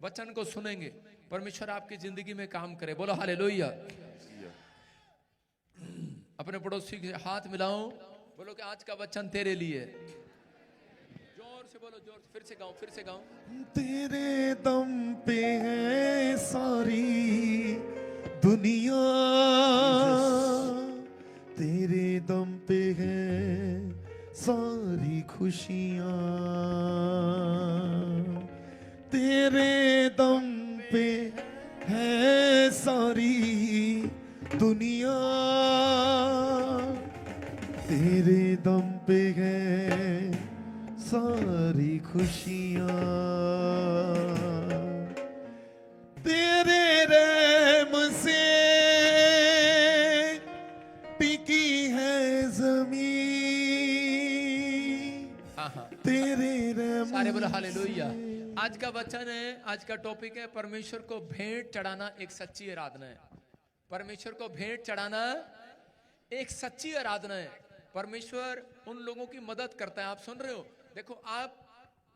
वचन को सुनेंगे, परमेश्वर आपकी जिंदगी में काम करे। बोलो हालेलुया। अपने पड़ोसी के हाथ मिलाओ, बोलो कि आज का वचन तेरे लिए। जोर से बोलो, जोर से, फिर से गाओ, फिर से गाओ। तेरे दम पे है सारी दुनिया, तेरे दम पे है सारी खुशियाँ, तेरे दम पे है सारी दुनिया, तेरे दम पे है सारी खुशियाँ, तेरे रहम से टिकी है जमीन, हाँ हाँ, तेरे रहम सारे बोलो हालेलुया। आज का वचन है, आज का टॉपिक है परमेश्वर को भेंट चढ़ाना एक सच्ची आराधना है। परमेश्वर को भेंट चढ़ाना एक सच्ची आराधना है। परमेश्वर उन लोगों की मदद करता है। आप सुन रहे हो, देखो आप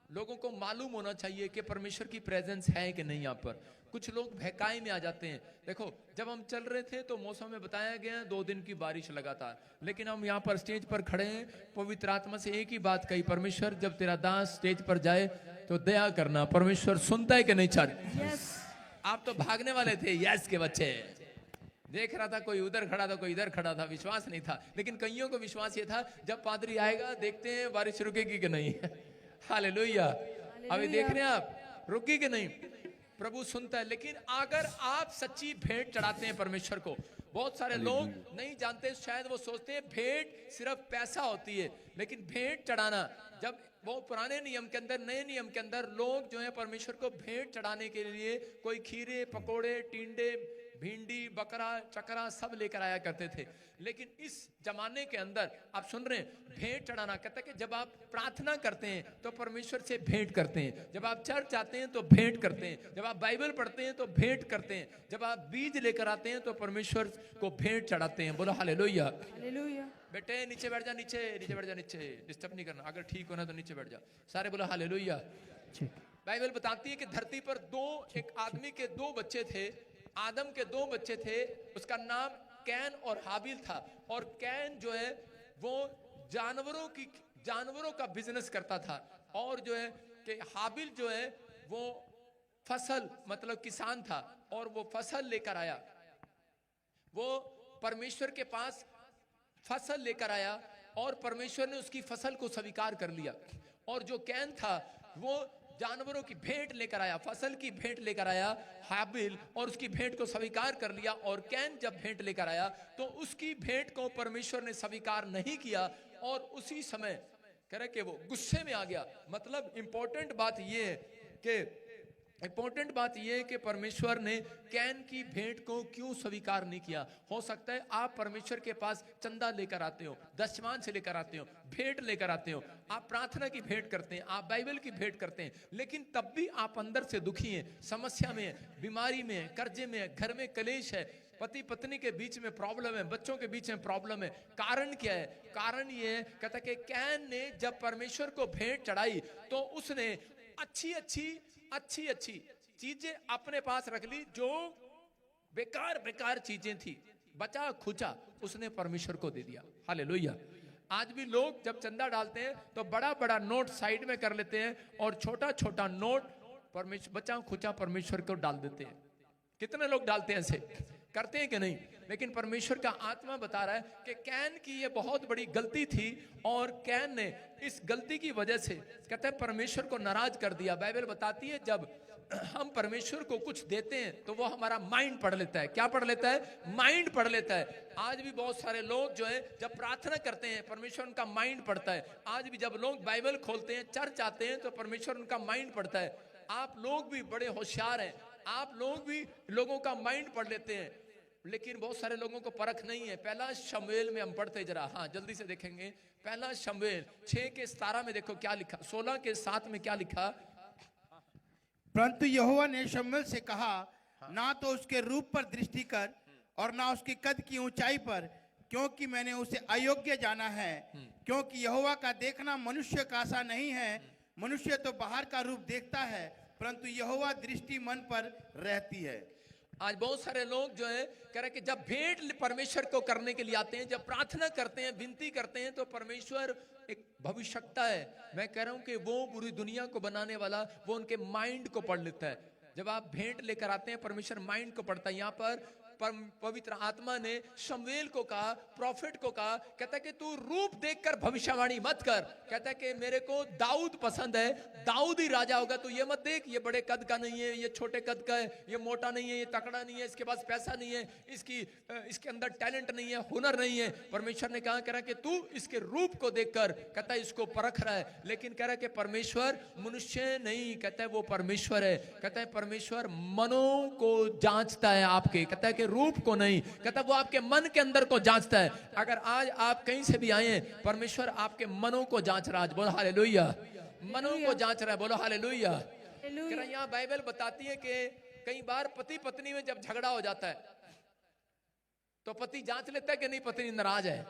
लोगों को मालूम होना चाहिए कि परमेश्वर की प्रेजेंस है कि नहीं। यहाँ पर कुछ लोग बहकाई में आ जाते हैं। देखो जब हम चल रहे थे तो मौसम में बताया गया 2 दिन की बारिश लगातार, लेकिन हम यहाँ पर स्टेज पर खड़े हैं, पवित्र आत्मा से एक ही बात कही, परमेश्वर जब तेरा दास स्टेज पर जाए तो दया करना। परमेश्वर सुनता है कि नहीं चार? आप तो भागने वाले थे यस के बच्चे। देख रहा था कोई उधर खड़ा था, कोई इधर खड़ा था, विश्वास नहीं था। लेकिन कईयों को विश्वास ये था जब पादरी आएगा देखते हैं बारिश रुकेगी कि नहीं। हालेलुया। अभी देख रहे हैं आप रुकी कि नहीं। प्रभु सुनता है। लेकिन अगर आप सच्ची भेंट चढ़ाते हैं परमेश्वर को, बहुत सारे लोग नहीं जानते, शायद वो सोचते हैं भेंट सिर्फ पैसा होती है। लेकिन भेंट चढ़ाना, जब वो पुराने नियम के अंदर, नए नियम के अंदर लोग जो है परमेश्वर को भेंट चढ़ाने के लिए कोई खीरे, पकोड़े, टिंडे, भिंडी, बकरा, चकरा सब लेकर आया करते थे। लेकिन इस जमाने के अंदर आप सुन रहे हैं भेंट चढ़ाना कहता है कि जब आप प्रार्थना करते हैं तो परमेश्वर से भेंट करते हैं, जब आप चर्च आते हैं तो भेंट करते हैं, जब आप बाइबल पढ़ते हैं तो भेंट करते हैं, जब आप बीज लेकर आते हैं तो परमेश्वर को भेंट चढ़ाते हैं। बोलो हालेलुया। हालेलुया। बेटे नीचे बैठ जा, नीचे नीचे बैठ जा, नीचे डिस्टर्ब नहीं करना। अगर ठीक होना तो नीचे बैठ जा। सारे बोलो हालेलुया। बाइबल बताती है कि धरती पर एक आदमी के 2 बच्चे थे। आदम के 2 बच्चे थे, उसका नाम कैन और हाबिल था। और कैन जो है वो जानवरों का बिजनेस करता था, और जो है कि हाबिल जो है वो फसल मतलब किसान था, और वो फसल लेकर आया। वो परमेश्वर के पास फसल लेकर आया और परमेश्वर ने उसकी फसल को स्वीकार कर लिया। और जो कैन था वो जानवरों की भेंट लेकर आया, फसल की भेंट लेकर आया हाबिल, और उसकी भेंट को स्वीकार कर लिया। और कैन जब भेंट लेकर आया तो उसकी भेंट को परमेश्वर ने स्वीकार नहीं किया, और उसी समय कह रहे कि वो गुस्से में आ गया। मतलब इंपॉर्टेंट बात यह है कि परमेश्वर ने कैन की भेंट को क्यों स्वीकार नहीं किया। हो सकता है आप परमेश्वर के पास चंदा लेकर आते हो, दशमान से लेकर आते हो, भेंट लेकर आते हो, आप प्रार्थना की भेंट करते हैं, आप बाइबल की भेंट करते हैं, लेकिन तब भी आप अंदर से दुखी हैं, समस्या में, बीमारी में, कर्जे में, घर में कलेश है, पति पत्नी के बीच में प्रॉब्लम है, बच्चों के बीच में प्रॉब्लम है। कारण क्या है? कारण ये है, कहता कि कैन ने जब परमेश्वर को भेंट चढ़ाई तो उसने अच्छी चीजें अपने पास रख ली, जो बेकार चीजें थी, बचा खुचा उसने परमेश्वर को दे दिया। हालेलुया। आज भी लोग जब चंदा डालते हैं तो बड़ा नोट साइड में कर लेते हैं, और छोटा नोट बचा खुचा परमेश्वर को डाल देते हैं। कितने लोग डालते हैं, ऐसे करते हैं कि नहीं? लेकिन परमेश्वर का आत्मा बता रहा है कि कैन की ये बहुत बड़ी गलती थी, और कैन ने इस गलती की वजह से कहते हैं परमेश्वर को नाराज कर दिया। बाइबल बताती है जब हम परमेश्वर को कुछ देते हैं तो वो हमारा माइंड पढ़ लेता है। क्या पढ़ लेता है? माइंड पढ़ लेता है। आज भी बहुत सारे लोग जो है जब प्रार्थना करते हैं परमेश्वर उनका माइंड पढ़ता है। आज भी जब लोग बाइबल खोलते हैं, चर्च आते हैं, तो परमेश्वर उनका माइंड पढ़ता है। आप लोग भी बड़े होशियार हैं, आप लोग भी लोगों का माइंड पढ़ लेते हैं, लेकिन बहुत सारे लोगों को परख नहीं है। पहला शमूएल में हम पढ़ते जरा, हाँ जल्दी से देखेंगे। पहला शमूएल 6:17 में देखो क्या लिखा, 16:7 में क्या लिखा। परंतु यहोवा ने शमूएल से कहा, ना तो उसके रूप पर दृष्टि कर और ना उसके कद की ऊंचाई पर, क्योंकि मैंने उसे अयोग्य जाना है। क्योंकि यहोवा का देखना मनुष्य का आशा नहीं है, मनुष्य तो बाहर का रूप देखता है परंतु यहोवा दृष्टि मन पर रहती है। आज बहुत सारे लोग जो है कह रहे कि जब भेंट परमेश्वर को करने के लिए आते हैं, जब प्रार्थना करते हैं, विनती करते हैं, तो परमेश्वर एक भविष्यता है। मैं कह रहा हूं कि वो पूरी दुनिया को बनाने वाला, वो उनके माइंड को पढ़ लेता है। जब आप भेंट लेकर आते हैं, परमेश्वर माइंड को पढ़ता है। यहाँ पर पवित्र आत्मा ने शमूएल को कहा, प्रॉफिट को कहा, कहता है कि तू रूप देखकर भविष्यवाणी मत कर। कहता है कि मेरे को दाऊद पसंद है, दाऊद ही राजा होगा। तू ये मत देख, ये बड़े कद का नहीं है, ये छोटे कद का है, ये मोटा नहीं है, ये तकड़ा नहीं है, इसके पास पैसा नहीं है, इसके अंदर टैलेंट नहीं है, हुनर नहीं है। परमेश्वर ने कहा, कह रहा कि तू इसके रूप को देखकर, कहता है इसको परख रहा है। लेकिन कह रहा है कि परमेश्वर मनुष्य नहीं, कहता है वो परमेश्वर है। कहता है परमेश्वर मनों को जांचता है आपके, कहता है कि रूप को नहीं, कहता वो आपके मन के अंदर को जांचता है। अगर आज आप कहीं से भी आए हैं, परमेश्वर आपके मनों को जांच रहा है। बोलो हालेलुया। मनों को जांच रहा है, बोलो हालेलुया। यहाँ बाइबल बताती है कि कई बार पति पत्नी में जब झगड़ा हो जाता है तो पति जांच लेता है कि नहीं पत्नी नाराज है।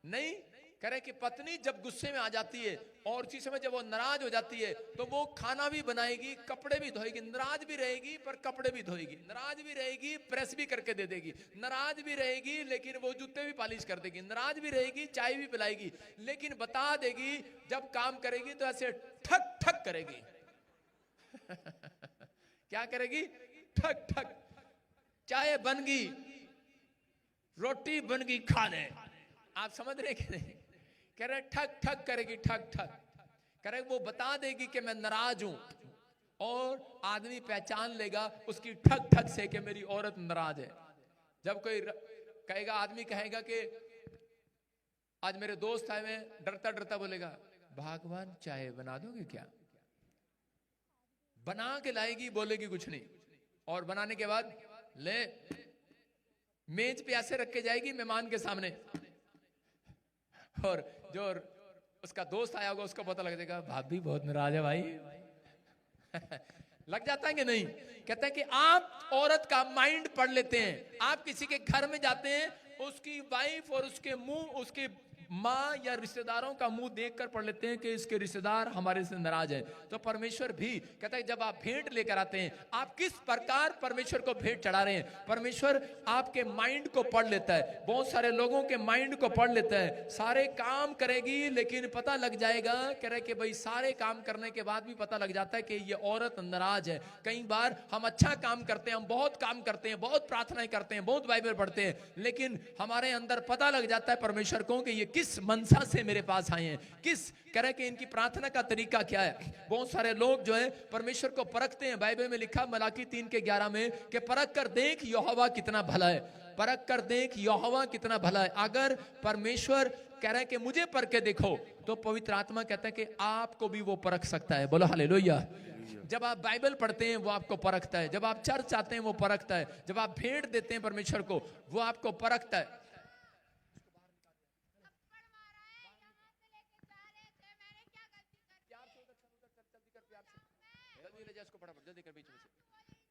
नहीं, कह रहे कि पत्नी जब गुस्से में आ जाती है और उसी समय जब वो नाराज हो जाती है तो वो खाना भी बनाएगी, कपड़े भी धोएगी, नाराज भी रहेगी पर कपड़े भी धोएगी, नाराज भी रहेगी प्रेस भी करके दे देगी, नाराज भी रहेगी लेकिन वो जूते भी पॉलिश कर देगी, नाराज भी रहेगी चाय भी पिलाएगी, लेकिन बता देगी जब काम करेगी तो ऐसे ठक ठक करेगी। क्या करेगी? ठक ठक। चाय बन गई, रोटी बन गई, खा ले। आप समझ रहे कि नहीं? कह रहे ठक ठक करेगी, ठक ठक। कह रहे वो बता देगी कि मैं नाराज हूं और आदमी पहचान लेगा उसकी ठक ठक से कि मेरी औरत नाराज है। जब कोई कहेगा, आदमी कहेगा कि आज मेरे दोस्त आए, मैं डरता डरता बोलेगा, भगवान चाय बना दोगे क्या? बना के लाएगी, बोलेगी कुछ नहीं, और बनाने के बाद ले मेज पे ऐसे रख के जाएगी मेहमान के सामने, और जो उसका दोस्त आया होगा उसको पता लग जाएगा भाभी बहुत नाराज है भाई। लग जाता है कि नहीं? कहते हैं कि आप औरत का माइंड पढ़ लेते हैं। आप किसी के घर में जाते हैं, उसकी वाइफ और उसके मुंह, उसके माँ या रिश्तेदारों का मुंह देखकर पढ़ लेते हैं कि इसके रिश्तेदार हमारे से नाराज हैं। तो परमेश्वर भी कहता है जब आप भेंट लेकर आते हैं, आप किस प्रकार परमेश्वर को भेंट चढ़ा रहे हैं, परमेश्वर आपके माइंड को पढ़ लेता है। बहुत सारे लोगों के माइंड को पढ़ लेता है। सारे काम करेगी लेकिन पता लग जाएगा, कह रहे कि भाई सारे काम करने के बाद भी पता लग जाता है कि ये औरत नाराज है। कई बार हम अच्छा काम करते हैं, हम बहुत काम करते हैं, बहुत प्रार्थनाएं करते हैं, बहुत बाइबल पढ़ते हैं, लेकिन हमारे अंदर पता लग जाता है परमेश्वर को कि ये किस मनसा से मेरे पास आए हैं, किस कह रहे कि इनकी प्रार्थना का तरीका क्या है। बहुत सारे लोग जो है परमेश्वर को परखते हैं। बाइबल में लिखा मलाकी 3:11 में कि परख कर देख यहोवा कितना भला है, परख कर देख यहोवा कितना भला है। अगर परमेश्वर कह रहे हैं कि मुझे परख के देखो, तो पवित्र आत्मा कहता है कि आपको भी वो परख सकता है। बोलो हालेलुया। जब आप बाइबल पढ़ते हैं वो आपको परखता है, जब आप चर्च आते हैं वो परखता है, जब आप भेंट देते हैं परमेश्वर को वो आपको परखता है।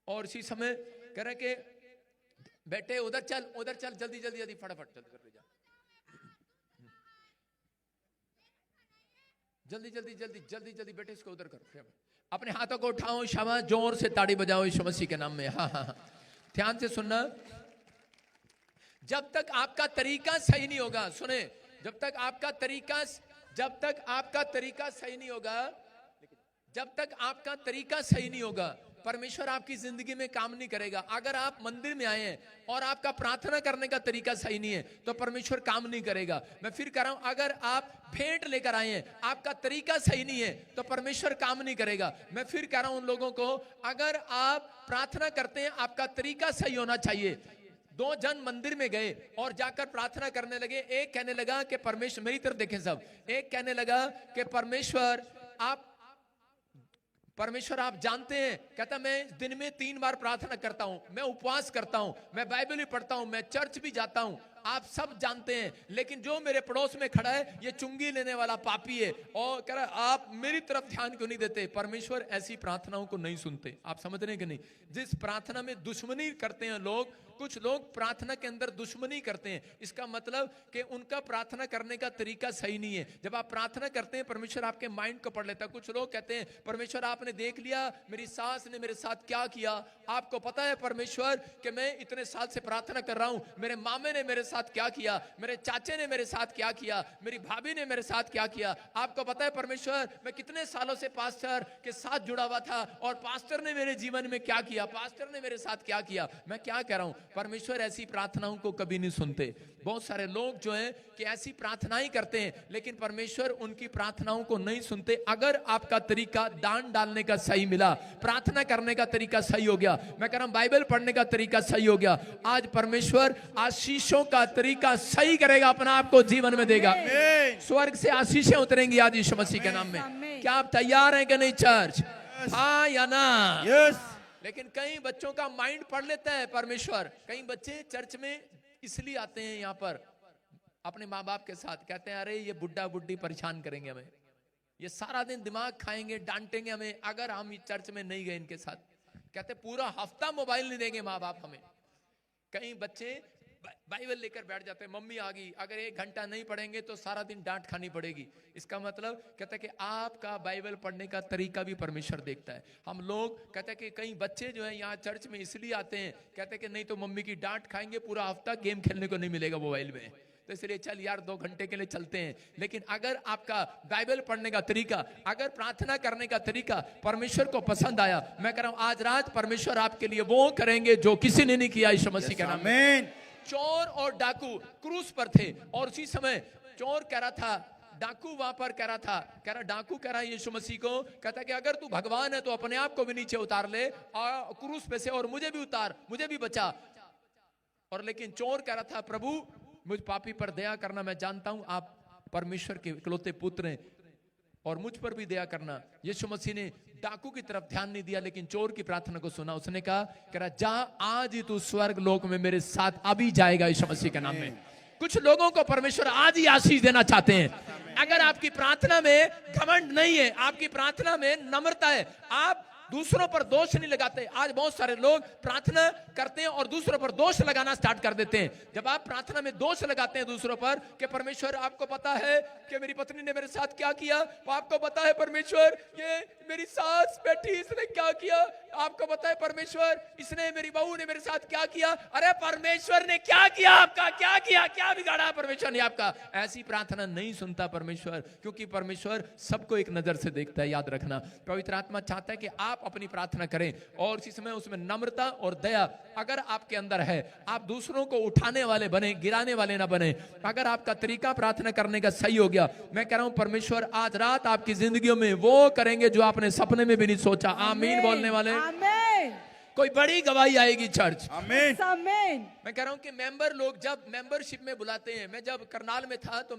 और इसी समय कह रहे कि बेटे उधर चल, उधर चल, जल्दी जल्दी जल्दी फटाफट जल्दी कर ले जा, जल्दी जल्दी जल्दी जल्दी जल्दी बेटे इसको उधर कर। अपने हाथों को उठाओ, शाबाश, जोर से ताड़ी बजाओ यीशु मसीह के नाम में। हाँ हाँ हाँ, ध्यान से सुनना। जब तक आपका तरीका सही नहीं होगा, सुने, जब तक आपका तरीका सही नहीं होगा, जब तक आपका तरीका सही नहीं होगा, परमेश्वर आपकी जिंदगी में काम नहीं करेगा। अगर आप मंदिर में आए हैं और आपका प्रार्थना करने का तरीका सही नहीं है तो परमेश्वर काम नहीं करेगा। मैं फिर कह रहा हूं, अगर आप भेंट लेकर आए हैं, आपका तरीका सही नहीं है तो परमेश्वर काम नहीं करेगा। मैं फिर कह रहा हूं उन लोगों को, अगर आप प्रार्थना करते हैं, आपका तरीका सही होना चाहिए। 2 जन मंदिर में गए और जाकर प्रार्थना करने लगे। एक कहने लगा कि परमेश्वर, मेरी तरफ देखें सब, एक कहने लगा कि परमेश्वर आप जानते हैं, कहता मैं दिन में 3 बार प्रार्थना करता हूं, मैं उपवास करता हूं, मैं बाइबल भी पढ़ता हूं, मैं चर्च भी जाता हूं, आप सब जानते हैं, लेकिन जो मेरे पड़ोस में खड़ा है ये चुंगी लेने वाला पापी है, और कह रहा आप मेरी तरफ ध्यान क्यों नहीं देते। परमेश्वर ऐसी प्रार्थनाओं को नहीं सुनते। आप समझ रहे हैं कि नहीं? जिस प्रार्थना में दुश्मनी करते हैं लोग, कुछ लोग प्रार्थना के अंदर दुश्मनी करते हैं, इसका मतलब कि उनका प्रार्थना करने का तरीका सही नहीं है। जब आप प्रार्थना करते हैं परमेश्वर आपके माइंड को पढ़ लेता है। कुछ लोग कहते हैं परमेश्वर आपने देख लिया मेरी सास ने मेरे साथ क्या किया, आपको पता है परमेश्वर कि मैं इतने साल से प्रार्थना कर रहा हूं, मेरे मामे ने मेरे साथ क्या किया, मेरे चाचे ने मेरे साथ क्या किया, मेरी भाभी ने मेरे साथ क्या किया, आपको पता है परमेश्वर मैं कितने सालों से पास्टर के साथ जुड़ा हुआ था और पास्टर ने मेरे जीवन में क्या किया, पास्टर ने मेरे साथ क्या किया। मैं क्या कह रहा हूं, परमेश्वर ऐसी प्रार्थनाओं को कभी नहीं सुनते। बहुत सारे लोग जो हैं कि ऐसी प्रार्थनाएं करते हैं, लेकिन परमेश्वर उनकी प्रार्थनाओं को नहीं सुनते। अगर आपका तरीका दान डालने का सही मिला, प्रार्थना करने का तरीका सही हो गया, मैं कह रहा हूं बाइबल पढ़ने का तरीका सही हो गया, आज परमेश्वर आशीषों का तरीका सही करेगा, अपना आपको जीवन में देगा। स्वर्ग से आशीषें उतरेंगी आज यीशु मसीह के नाम में। क्या आप तैयार हैं कि नहीं चर्च? हाँ या ना? लेकिन कई बच्चों का माइंड पढ़ लेता है परमेश्वर। कई बच्चे चर्च में इसलिए आते हैं यहाँ पर अपने माँ बाप के साथ, कहते हैं अरे ये बुड्ढा बुड्ढी परेशान करेंगे हमें, ये सारा दिन दिमाग खाएंगे, डांटेंगे हमें अगर हम चर्च में नहीं गए इनके साथ। कहते पूरा हफ्ता मोबाइल नहीं देंगे माँ बाप हमें। कई बच्चे बाइबल लेकर बैठ जाते हैं, मम्मी आ गई, अगर 1 घंटा नहीं पढ़ेंगे तो सारा दिन डांट खानी पड़ेगी। इसका मतलब कहता है कि आपका बाइबल पढ़ने का तरीका भी परमेश्वर देखता है। हम लोग कहते हैं कि कई बच्चे जो है यहाँ चर्च में इसलिए आते हैं, कहते हैं कि नहीं तो मम्मी की डांट खाएंगे, पूरा हफ्ता गेम खेलने को नहीं मिलेगा मोबाइल में, तो इसलिए चल यार 2 घंटे के लिए चलते हैं। लेकिन अगर आपका बाइबल पढ़ने का तरीका, अगर प्रार्थना करने का तरीका परमेश्वर को पसंद आया, मैं कह रहा हूं आज रात परमेश्वर आपके लिए वो करेंगे जो किसी ने नहीं किया यीशु मसीह के नाम में। चोर और डाकू क्रूस पर थे और उसी समय चोर कह रहा था, डाकू वहां पर कह रहा डाकू कह रहा यीशु मसीह को, कहता कि अगर तू भगवान है तो अपने आप को भी नीचे उतार ले और क्रूस पे से, और मुझे भी उतार, मुझे भी बचा। और लेकिन चोर कह रहा था प्रभु मुझ पापी पर दया करना, मैं जानता हूं आप परमेश्वर के इकलौते पुत्र हैं और मुझ पर भी दया करना। यीशु मसीह ने डाकू की तरफ ध्यान नहीं दिया, लेकिन चोर की प्रार्थना को सुना। उसने कहा जा आज ही तू स्वर्ग लोक में मेरे साथ अभी जाएगा यीशु मसीह के नाम में। कुछ लोगों को परमेश्वर आज ही आशीष देना चाहते हैं। अगर आपकी प्रार्थना में घमंड नहीं है, आपकी प्रार्थना में नम्रता है, आप दूसरों पर दोष नहीं लगाते। आज बहुत सारे लोग प्रार्थना करते हैं और दूसरों पर दोष लगाना स्टार्ट कर देते हैं। जब आप प्रार्थना में दोष लगाते हैं दूसरों पर कि परमेश्वर आपको पता है कि मेरी पत्नी ने मेरे साथ क्या किया, आपको पता है परमेश्वर ये मेरी सास बैठी इसने क्या किया, आपको पता है परमेश्वर इसने मेरी बहू ने मेरे साथ क्या किया, अरे परमेश्वर ने क्या किया, आपका क्या किया, क्या बिगाड़ा परमेश्वर ने आपका। ऐसी प्रार्थना नहीं सुनता परमेश्वर, क्योंकि परमेश्वर सबको एक नजर से देखता है। याद रखना, पवित्र आत्मा चाहता है कि आप अपनी प्रार्थना करें और इसी समय उसमें नम्रता और दया अगर आपके अंदर है, आप दूसरों को उठाने वाले बने, गिराने वाले ना बने। अगर आपका तरीका प्रार्थना करने का सही हो गया, मैं कह रहा हूं परमेश्वर आज रात आपकी जिंदगियों में वो करेंगे जो आपने सपने में भी नहीं सोचा। आमीन बोलने वाले, आमीन। कोई बड़ी गवाही आएगी चर्च। आमीन। आमीन। मैं कह रहा हूं कि मेंबर लोग जब मेंबरशिप में बुलाते हैं, मैं जब करनाल में था तो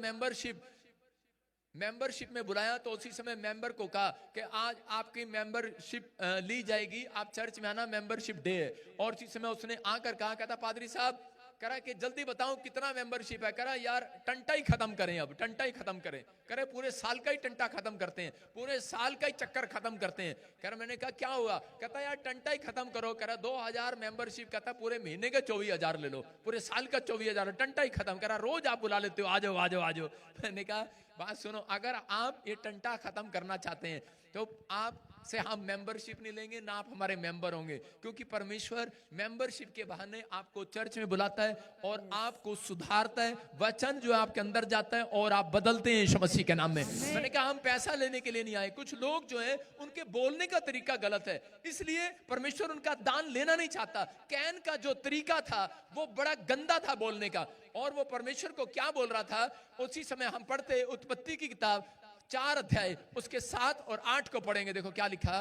मेंबरशिप में बुलाया तो उसी समय मेंबर को कहा कि आज आपकी मेंबरशिप ली जाएगी, आप चर्च में आना, मेंबरशिप डे है। और उसी समय उसने आकर कहा, कहता पादरी साहब कह रहा कि जल्दी बताओ कितना मेंबरशिप है। कह रहा यार टंटा ही खत्म करें, अब टंटा ही खत्म करें। कह रहे पूरे साल का ही टंटा खत्म करते हैं, पूरे साल का ही चक्कर खत्म करते हैं। कह रहा मैंने कहा क्या हुआ, कहता यार टंटा ही खत्म करो। कह रहा 2000 मेंबरशिप, कहता पूरे महीने का 24,000 ले लो, पूरे साल का 24,000, टंटा ही खत्म। कह रहा रोज आप बुला लेते हो, आ जाओ आ जाओ आ जाओ। मैंने कहा बात सुनो, अगर आप ये टंटा खत्म करना चाहते हैं तो आप से हम मेंबरशिप नहीं लेंगे, ना आप हमारे मेंबर होंगे, क्योंकि परमेश्वर मेंबरशिप के बहाने आपको चर्च में बुलाता है और आपको सुधारता है। वचन जो आपके अंदर जाता है और आप बदलते हैं यीशु मसीह के नाम में। मैंने कहा हम पैसा लेने के लिए नहीं आए। कुछ लोग जो है उनके बोलने का तरीका गलत है, इसलिए परमेश्वर उनका दान लेना नहीं चाहता। कैन का जो तरीका था वो बड़ा गंदा था बोलने का, और वो परमेश्वर को क्या बोल रहा था। उसी समय हम पढ़ते उत्पत्ति की किताब 4 अध्याय उसके 7 और 8 को पढ़ेंगे। देखो क्या लिखा,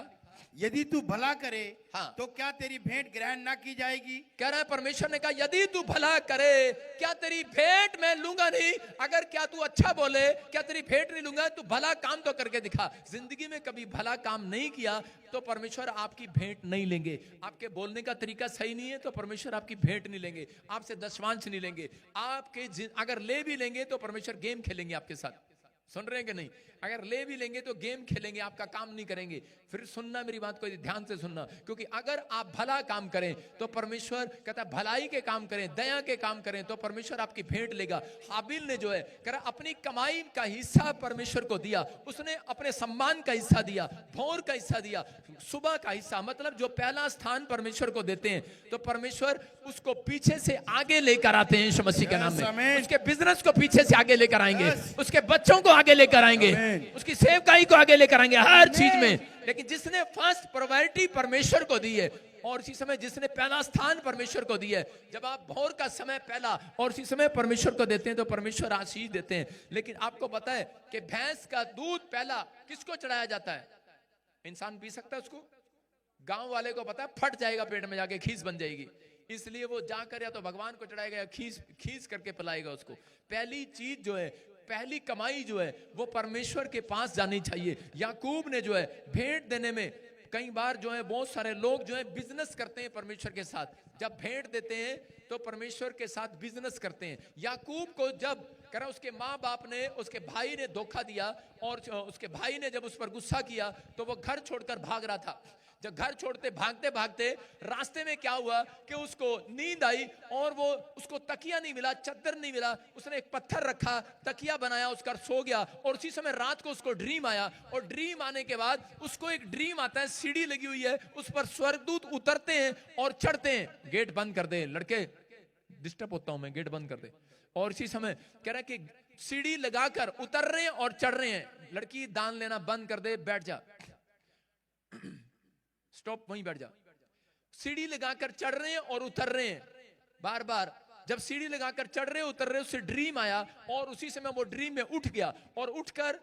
यदि तू भला करे हाँ। तो क्या तेरी भेंट ग्रहण ना की जाएगी? कह रहा है परमेश्वर ने कहा यदि तू भला करे क्या तेरी भेंट मैं लूंगा नहीं। अगर क्या तू अच्छा बोले क्या तेरी भेंट नहीं लूंगा। तू भला काम तो करके दिखा। जिंदगी में कभी भला काम नहीं किया तो परमेश्वर आपकी भेंट नहीं लेंगे। आपके बोलने का तरीका सही नहीं है तो परमेश्वर आपकी भेंट नहीं लेंगे, आपसे दशमांश नहीं लेंगे। आपके अगर ले भी लेंगे तो परमेश्वर गेम खेलेंगे आपके साथ। सुन रहे हैं कि नहीं? अगर ले भी लेंगे तो गेम खेलेंगे, आपका काम नहीं करेंगे। फिर सुनना मेरी बात को ध्यान से सुनना, क्योंकि अगर आप भला काम करें तो परमेश्वर कहता है भलाई के काम करें, दया के काम करें तो परमेश्वर आपकी भेंट लेगा। हाबिल ने जो है कह रहा अपनी कमाई का हिस्सा परमेश्वर को दिया, उसने अपने सम्मान का हिस्सा दिया, भोर का हिस्सा दिया, सुबह का हिस्सा, मतलब जो पहला स्थान परमेश्वर को देते हैं तो परमेश्वर उसको पीछे से आगे लेकर आते हैं यीशु मसीह के नाम में। उसके बिजनेस को पीछे से आगे लेकर आएंगे, उसके बच्चों को आगे लेकर आएंगे, उसकी सेवकाई को आगे लेकर आएंगे, हर चीज में। लेकिन जिसने फर्स्ट प्रायोरिटी परमेश्वर को दी है और उसी समय जिसने पहला स्थान परमेश्वर को दिया है, जब आप भोर का समय पहला और उसी समय परमेश्वर को देते हैं तो परमेश्वर आशीष देते हैं। लेकिन आपको पता है कि भैंस का दूध पहला किसको चढ़ाया जाता है? इंसान पी सकता है उसको? गांव वाले को पता है फट जाएगा पेट में जाके, खीस बन जाएगी, इसलिए वो जाकर या तो भगवान को चढ़ाएगा या खीस करके पिलाएगा उसको। पहली चीज जो है, पहली कमाई जो है वो परमेश्वर के पास जानी चाहिए। याकूब ने जो है भेंट देने में कई बार जो है बहुत सारे लोग जो है बिजनेस करते हैं परमेश्वर के साथ। जब भेंट देते हैं तो परमेश्वर के साथ बिजनेस करते हैं। याकूब को जब करा उसके माँ बाप ने, उसके भाई ने धोखा दिया और उसके भाई ने जब उस पर गुस्सा किया तो वो घर छोड़कर भाग रहा था। जब घर छोड़ते भागते भागते रास्ते में क्या हुआ कि उसको नींद आई और वो उसको तकिया नहीं मिला, चद्दर नहीं मिला, उसने एक पत्थर रखा, तकिया बनाया, उसका सो गया। और उसी समय रात को उसको ड्रीम आया और ड्रीम आने के बाद उसको एक ड्रीम आता है, सीढ़ी लगी हुई है, उस पर स्वर्गदूत उतरते हैं और चढ़ते हैं। गेट बंद कर दे लड़के, डिस्टर्ब होता हूं मैं, गेट बंद कर दे। और इसी समय कह रहा है कि सीढ़ी लगाकर उतर रहे हैं और चढ़ रहे हैं। लड़की दान लेना बंद कर दे, बैठ जा, स्टॉप, वहीं बैठ जा। सीढ़ी लगाकर चढ़ रहे हैं और उतर रहे हैं बार बार। जब सीढ़ी लगाकर चढ़ रहे उतर रहे, उससे ड्रीम आया और उसी समय वो ड्रीम में उठ गया और उठकर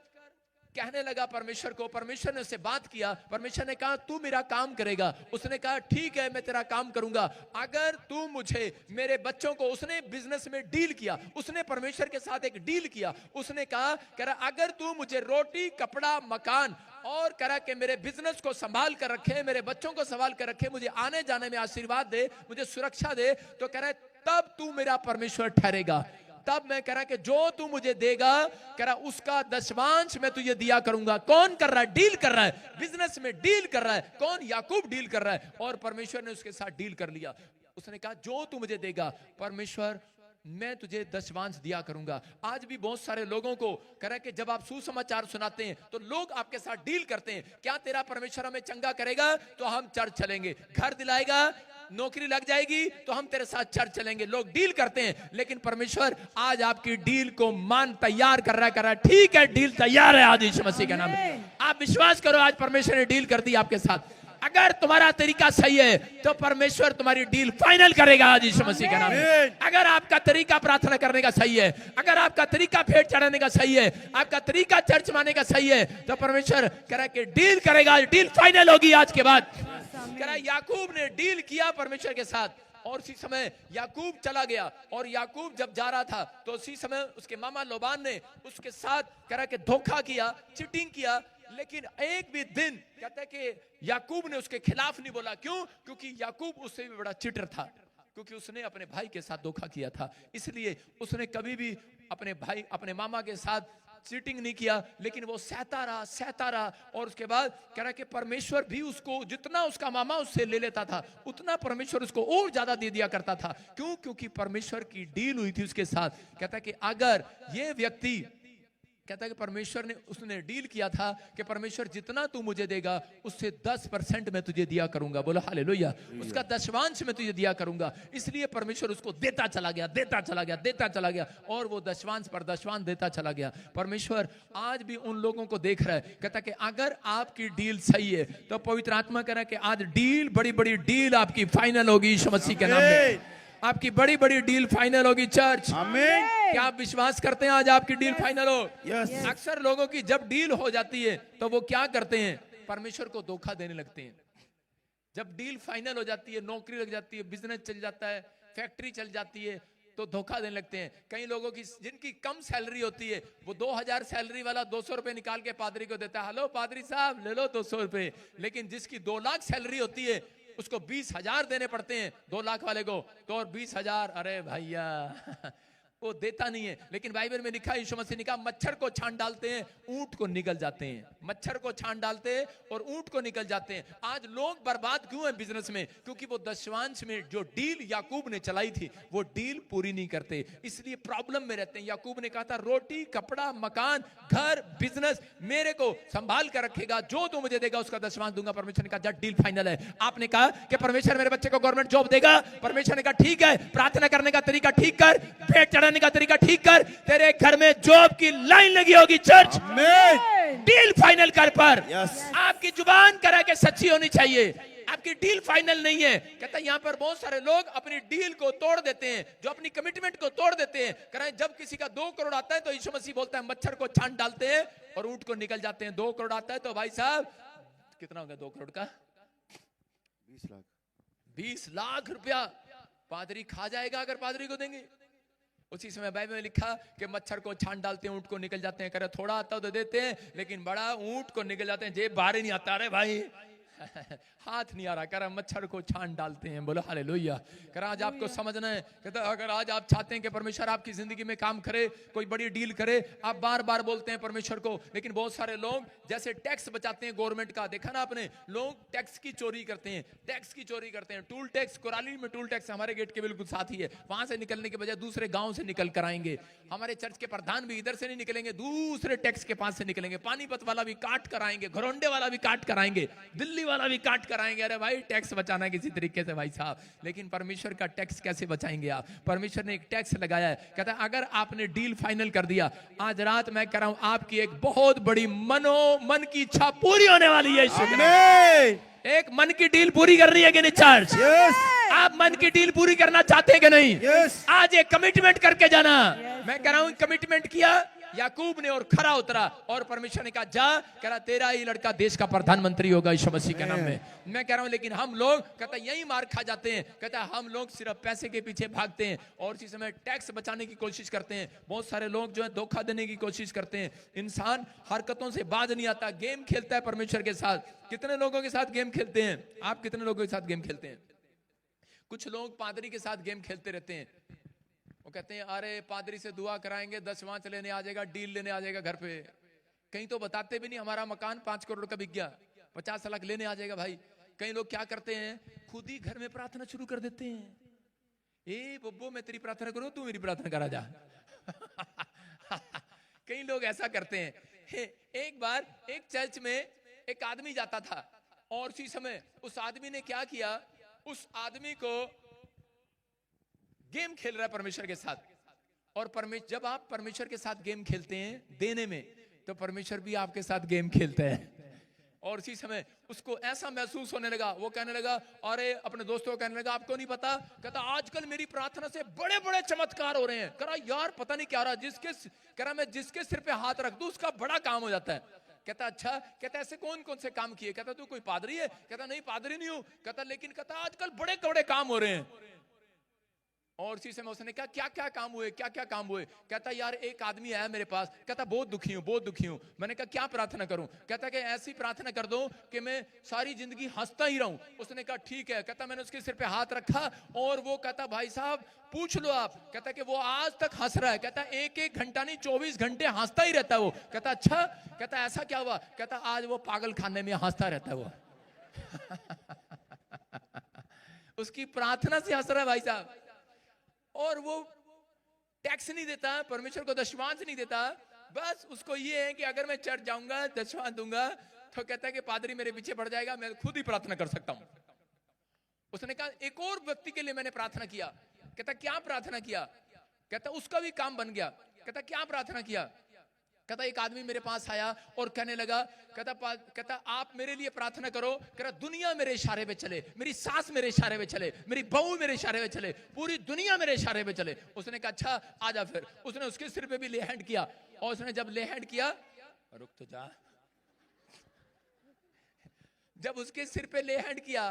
कहने लगा परमेश्वर को। परमेश्वर ने उससे बात किया, परमेश्वर ने कहा तू मेरा काम करेगा। उसने कहा ठीक है मैं तेरा काम करूंगा अगर तू मुझे मेरे बच्चों को, उसने बिजनेस में डील किया, उसने परमेश्वर के साथ एक डील किया। उसने कहा अगर तू मुझे रोटी, कपड़ा, मकान और करा के मेरे बिजनेस को संभाल कर रखे, मेरे बच्चों को संभाल कर रखे, मुझे आने जाने में आशीर्वाद दे, मुझे सुरक्षा दे, तो कह रहा है तब तू मेरा परमेश्वर ठहरेगा। तब मैं कह रहा कि जो तू मुझे देगा कह रहा उसका दशमांश मैं तुझे दिया करूंगा। कौन कर रहा है? डील कर रहा है, बिजनेस में डील कर रहा है। कौन? याकूब डील कर रहा है और परमेश्वर ने उसके साथ डील कर लिया। उसने कहा जो तू मुझे देगा परमेश्वर मैं तुझे दशमांश दिया करूंगा। आज भी बहुत सारे लोगों को कह रहा है कि जब आप सुसमाचार सुनाते हैं तो लोग आपके साथ डील करते हैं, क्या तेरा परमेश्वर हमें चंगा करेगा तो हम चर्च चलेंगे, घर दिलाएगा, नौकरी लग जाएगी तो हम तेरे साथ चर्च चलेंगे। लोग डील करते हैं, लेकिन परमेश्वर आज आपकी डील को मान तैयार कर रहा है। ठीक है डील तैयार है आज यीशु मसीह के नाम में। आप विश्वास करो आज परमेश्वर ने डील कर दी आपके साथ। अगर तुम्हारा तरीका सही है तो परमेश्वर तुम्हारी डील फाइनल करेगा आज यीशु मसीह के नाम में। अगर आपका तरीका प्रार्थना करने का सही है, अगर आपका तरीका भेंट चढ़ाने का सही है, आपका तरीका चर्च माने का सही है तो परमेश्वर कह रहा है कि डील करेगा, डील फाइनल होगी आज के बाद। कह रहा है याकूब ने डील किया परमेश्वर के साथ और उसी समय याकूब चला गया। और याकूब जब जा रहा था तो उसी समय उसके मामा लोबान ने उसके साथ कह रहा है कि धोखा किया, चीटिंग किया। लेकिन एक भी दिन कहता है कि याकूब ने उसके खिलाफ नहीं बोला। क्यों? क्योंकि याकूब उससे भी बड़ा चीटर था, क्योंकि उसने अपने भाई के साथ धोखा किया था। इसलिए उसने कभी भी अपने भाई, अपने मामा के साथ चीटिंग नहीं किया। लेकिन वो सहता रहा और उसके बाद कह रहा कि परमेश्वर भी उसको जितना उसका मामा उससे ले लेता था उतना परमेश्वर उसको और ज्यादा दे दिया करता था। क्यों? क्योंकि परमेश्वर की डील हुई थी उसके साथ। कहता है कि अगर ये व्यक्ति, कहता है कि परमेश्वर ने, उसने डील किया था कि परमेश्वर जितना तू मुझे देगा उससे 10% मैं तुझे दिया करूंगा। बोलो हालेलुया। उसका दशमांश मैं तुझे दिया करूंगा। इसलिए परमेश्वर उसको देता चला गया और वो दशमांश पर दशमांश देता चला गया। परमेश्वर आज भी उन लोगों को देख रहा है। कहता है कि अगर आपकी डील सही है तो पवित्र आत्मा कह रहा है कि आज डील, बड़ी बड़ी डील आपकी फाइनल होगी यीशु मसीह के नाम में। आपकी बड़ी बड़ी डील फाइनल होगी चर्च। आमीन। क्या आप विश्वास करते हैं आज आपकी डील फाइनल हो? यस। अक्सर लोगों की जब डील हो जाती है तो वो क्या करते हैं? परमेश्वर को धोखा देने लगते हैं। जब डील फाइनल हो जाती है, नौकरी लग जाती है, बिजनेस चल जाता है, फैक्ट्री चल जाती है, तो धोखा देने लगते हैं। कई लोगों की जिनकी कम सैलरी होती है, वो 2000 सैलरी वाला 200 रुपए निकाल के पादरी को देता है, हेलो पादरी साहब ले लो 200 रुपए। लेकिन जिसकी 2 लाख सैलरी होती है, उसको 20,000 देने पड़ते हैं 2 लाख वाले को, तो और 20,000, अरे भैया वो देता नहीं है। लेकिन बाइबल में लिखा है, यीशु मसीह ने कहा मच्छर को छान डालते हैं, ऊंट को निकल जाते हैं। मच्छर को छान डालते हैं और ऊंट को निकल जाते हैं। आज लोग बर्बाद क्यों हैं बिजनेस में? क्योंकि वो दशवांश में जो डील याकूब ने चलाई थी, वो डील पूरी नहीं करते, इसलिए प्रॉब्लम में रहते हैं। याकूब ने कहा था, रोटी, कपड़ा, मकान, घर, बिजनेस मेरे को संभाल कर रखेगा, जो तू मुझे देगा उसका दशवांश दूंगा। परमेश्वर ने कहा जब डील फाइनल है। आपने कहा कि परमेश्वर मेरे बच्चे को गवर्नमेंट जॉब देगा, परमेश्वर ने कहा ठीक है, प्रार्थना करने का तरीका ठीक कर, भेंट चढ़ाने का तरीका ठीक कर, तेरे घर में जॉब की लाइन लगी होगी। चर्च डील फाइनल कर पर आपकी जुबान करा के सच्ची होनी चाहिए। आपकी डील फाइनल नहीं है। कहता है यहाँ पर बहुत सारे लोग अपनी डील को तोड़ देते हैं, जो अपनी कमिटमेंट को तोड़ देते हैं। कराए जब किसी का 2 करोड़ आता है तो यीशु मसीह बोलता है मच्छर को छान डालते हैं और ऊंट को निकल जाते हैं। 2 करोड़ आता है तो भाई साहब कितना होगा 2 करोड़ का? 20 लाख 20 लाख रुपया पादरी खा जाएगा अगर पादरी को देंगे। उसी समय बाइबल में लिखा कि मच्छर को छान डालते हैं, ऊंट को निकल जाते हैं। करे थोड़ा आता तो देते हैं, लेकिन बड़ा ऊंट को निकल जाते हैं। जेब बाहर ही नहीं आता। अरे भाई हाथ नहीं आ रहा। कह रहा मच्छर को छान डालते हैं। बोलो हालेलुया। कह रहा आज आपको समझना है। कहता अगर आज आप चाहते हैं कि परमेश्वर आपकी जिंदगी में काम करे, कोई बड़ी डील करे, आप बार बार बोलते हैं परमेश्वर को, लेकिन बहुत सारे लोग जैसे टैक्स बचाते हैं गवर्नमेंट का, देखा ना आपने, लोग टैक्स की चोरी करते हैं, टैक्स की चोरी करते हैं। टूल टैक्स, कुराली में टूल टैक्स हमारे गेट के बिल्कुल साथ ही है। वहां से निकलने के बजाय दूसरे गांव से निकल कर आएंगे। हमारे चर्च के प्रधान भी इधर से नहीं निकलेंगे, दूसरे टैक्स के पास से निकलेंगे। पानीपत वाला भी काट कर आएंगे, घरोंडे वाला भी काट कर आएंगे, दिल्ली वाला भी काट कर आएंगे। अरे भाई टैक्स बचाना है किसी तरीके से भाई साहब, लेकिन परमेश्वर का टैक्स कैसे बचाएंगे आप? परमेश्वर ने एक टैक्स लगाया है। कहता है अगर आपने डील फाइनल कर दिया, आज रात मैं कह रहा हूं आपकी एक बहुत बड़ी मन की इच्छा पूरी होने वाली है। एक मन की डील पूरी करनी है कि नहीं चर्च? आप मन की डील पूरी करना चाहते हैं कि नहीं? आज एक कमिटमेंट करके जाना। मैं कह रहा हूं कमिटमेंट किया याकूब ने और खरा उतरा, और परमेश्वर ने कहा जा, कह रहा तेरा ही लड़का देश का प्रधानमंत्री होगा यीशु मसीह के नाम में। मैं कह रहा हूं लेकिन हम लोग कहता यही मार खा जाते हैं। कहता हम लोग सिर्फ पैसे के पीछे भागते हैं और इसी समय टैक्स बचाने की कोशिश करते हैं। बहुत सारे लोग जो है धोखा देने की कोशिश करते हैं। इंसान हरकतों से बाज नहीं आता, गेम खेलता है परमेश्वर के साथ। कितने लोगों के साथ गेम खेलते हैं आप? कितने लोगों के साथ गेम खेलते हैं? कुछ लोग पादरी के साथ गेम खेलते रहते हैं। वो कहते हैं अरे पादरी से दुआ कराएंगे, दशवांश लेने आ जाएगा, डील लेने आ जाएगा घर पे। कहीं तो बताते भी नहीं हमारा मकान 5 करोड़ का बिक गया, 50 लाख लेने आ जाएगा भाई। कई लोग क्या करते हैं, खुद ही घर में प्रार्थना शुरू कर देते हैं। ए बब्बो मैं तेरी प्रार्थना करूं, तू मेरी प्रार्थना करा जा। कई लोग ऐसा करते हैं। एक बार एक चर्च में एक आदमी जाता था और उसी समय उस आदमी ने क्या किया, उस आदमी को गेम खेल रहा है परमेश्वर के साथ। और जब आप परमेश्वर के साथ गेम खेलते हैं देने में, तो परमेश्वर भी आपके साथ गेम खेलते हैं। और इसी समय उसको ऐसा महसूस होने लगा, वो कहने लगा, अरे अपने दोस्तों को कहने लगा आपको नहीं पता, कहता आजकल मेरी प्रार्थना से बड़े बड़े चमत्कार हो रहे हैं। कह रहा यार पता नहीं क्या हो रहा, कह रहा मैं जिसके सिर पे हाथ रख दूं उसका बड़ा काम हो जाता है। कहता अच्छा, कहता ऐसे कौन कौन से काम किए? कहता तू कोई पादरी है? कहता नहीं पादरी नहीं हूं। कहता लेकिन कहता आजकल बड़े बड़े काम हो रहे हैं। और इसी समय उसने कहा क्या क्या काम हुए, क्या क्या काम हुए? कहता यार एक आदमी आया मेरे पास, कहता बहुत दुखी हूं, बहुत दुखी हूं। मैंने कहा क्या प्रार्थना करूं? कहता कि ऐसी प्रार्थना कर दो कि मैं सारी जिंदगी हंसता ही रहूं। उसने कहा ठीक है। कहता मैंने उसके सिर पे हाथ रखा और वो कहता भाई साहब पूछ लो आप, कहता कि वो आज तक हंस रहा है। कहता 1-1 घंटा नहीं 24 घंटे हंसता ही रहता है वो। कहता अच्छा, कहता ऐसा क्या हुआ? कहता आज वो पागल खाने में हंसता रहता है वो। उसकी प्रार्थना से हंस रहा है भाई साहब। और वो टैक्स नहीं देता, परमेश्वर को दशवांश नहीं देता। बस उसको ये है कि अगर मैं चर्च जाऊंगा दशवांश दूंगा तो कहता है कि पादरी मेरे पीछे पड़ जाएगा, मैं खुद ही प्रार्थना कर सकता हूं। उसने कहा एक और व्यक्ति के लिए मैंने प्रार्थना किया। कहता क्या प्रार्थना किया? कहता उसका भी काम बन गया। कहता क्या प्रार्थना किया? कहता एक आदमी मेरे पास आया और कहने लगा, कहता आप मेरे लिए प्रार्थना करो, कहता दुनिया मेरे इशारे पे चले, मेरी सास मेरे इशारे पे चले, मेरी बहू मेरे इशारे पे चले, पूरी दुनिया मेरे इशारे पे चले। उसने कहा अच्छा आजा। फिर उसने उसके सिर पे भी ले हैंड किया और उसने जब ले हैंड किया, रुक तो जा, जब उसके सिर पे ले हैंड किया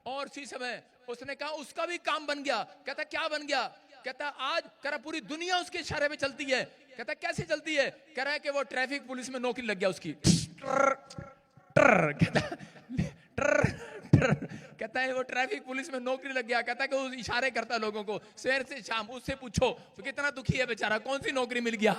और उसी समय उसने कहा उसका भी काम बन गया। कहता क्या बन गया? कहता आज कह रहा पूरी दुनिया उसके इशारे पे चलती है। कहता कैसे चलती है? कह रहा है कि वो ट्रैफिक पुलिस में नौकरी लग गया उसकी। कहता है वो ट्रैफिक पुलिस में नौकरी लग गया। कहता है कि वो इशारे करता है लोगों को सवेर से शाम। उससे पूछो तो कितना दुखी है बेचारा, कौन सी नौकरी मिल गया।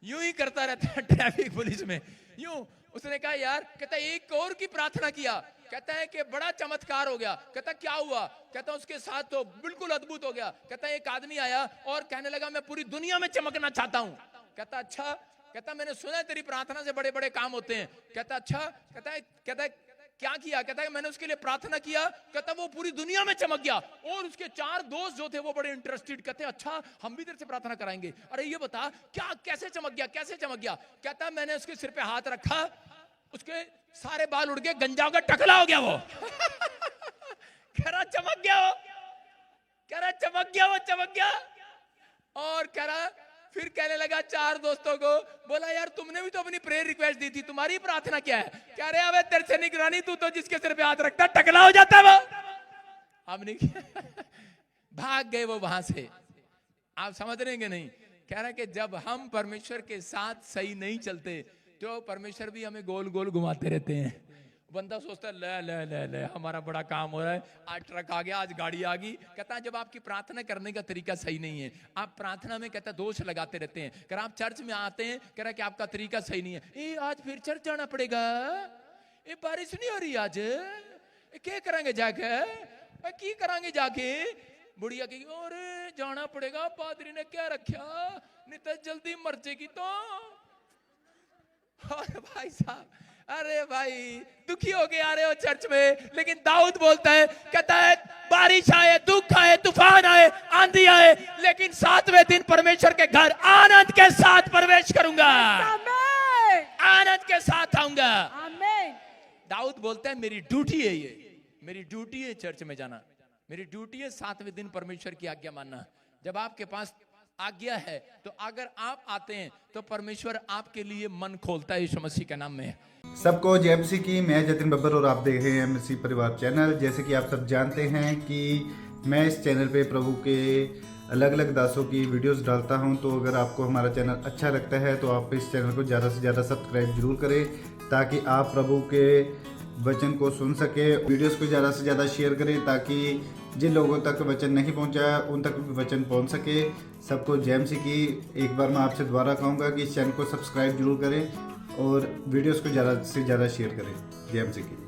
यूं ही करता रहता है ट्रैफिक पुलिस में यूं। उसने कहा यार, कहता एक और की प्रार्थना किया। कहता है कि बड़ा चमत्कार हो गया। कहता क्या हुआ? कहता उसके साथ तो बिल्कुल अद्भुत हो गया। कहता एक आदमी आया और कहने लगा मैं पूरी दुनिया में चमकना चाहता हूं। कहता अच्छा। कहता मैंने सुना है तेरी प्रार्थना से बड़े बड़े काम होते हैं। कहता अच्छा। कहता क्या किया? कहता है मैंने उसके लिए प्रार्थना किया। कहता वो पूरी दुनिया में चमक गया। और उसके 4 दोस्त जो थे वो बड़े इंटरेस्टेड। कहते अच्छा हम भी तेरे से प्रार्थना कराएंगे। अरे ये बता क्या, कैसे चमक गया, कैसे चमक गया? कहता मैंने उसके सिर पे हाथ रखा, उसके सारे बाल उड़ गए, गंजा का टकला हो गया वो। कह रहा चमक गया वो, कह रहा चमक गया वो, चमक गया। और कह रहा फिर कहने लगा 4 दोस्तों को, बोला यार तुमने भी तो अपनी प्रेयर रिक्वेस्ट दी थी, तुम्हारी प्रार्थना क्या है? कह रहे अबे तेरे से निगरानी, तू तो जिसके सिर पे हाथ रखता टकला हो जाता वो। हमने भाग गए वो वहां से। आप समझ रहे हैं नहीं? कह रहा है कि जब हम परमेश्वर के साथ सही नहीं चलते तो परमेश्वर भी हमें गोल गोल घुमाते रहते हैं। बंदा सोचता है ले ले ले ले हमारा बड़ा काम हो रहा है, आज ट्रक आ गया, आज गाड़ी आ गई। कहता है जब आपकी प्रार्थना करने का तरीका सही नहीं है, आप प्रार्थना में कहता दोष लगाते रहते हैं। कह रहा आप चर्च में आते हैं, कह रहा कि आपका तरीका सही नहीं है। ए आज फिर चर्च जाना पड़ेगा, ये बारिश नहीं हो रही आज, क्या करेंगे जाके, की करांगे जाके। बुढ़िया की और जाना पड़ेगा, पादरी ने क्या रखा, नहीं तो जल्दी मर जाएगी तो। और भाई साहब, अरे भाई दुखी हो के आ रहे हो चर्च में, लेकिन दाऊद बोलता है, कहता है बारिश आए, दुख आए, तूफान आए, आंधी आए, लेकिन 7वें दिन परमेश्वर के घर आनंद के साथ प्रवेश करूंगा, आनंद के साथ आऊंगा। दाऊद बोलता है मेरी ड्यूटी है, ये मेरी ड्यूटी है चर्च में जाना, मेरी ड्यूटी है 7वें दिन परमेश्वर की आज्ञा मानना। जब आपके पास आज्ञा है तो अगर आप आते हैं तो परमेश्वर आपके लिए मन खोलता है यीशु मसीह के नाम में। सबको जय मसीह की। मैं जतिन बब्बर और आप देख रहे हैं मसीह परिवार चैनल। जैसे कि आप सब जानते हैं कि मैं इस चैनल पे प्रभु के अलग अलग दासों की वीडियोस डालता हूं, तो अगर आपको हमारा चैनल अच्छा लगता है तो आप इस चैनल को ज़्यादा से ज़्यादा सब्सक्राइब जरूर करें, ताकि आप प्रभु के वचन को सुन सके। वीडियोस को ज़्यादा से ज़्यादा शेयर करें ताकि जिन लोगों तक वचन नहीं पहुंचा उन तक भी वचन पहुंच सके। सबको जय मसीह की। एक बार मैं आपसे दोबारा कहूँगा कि इस चैनल को सब्सक्राइब जरूर करें और वीडियोस को ज़्यादा से ज़्यादा शेयर करें। जय मसीह की।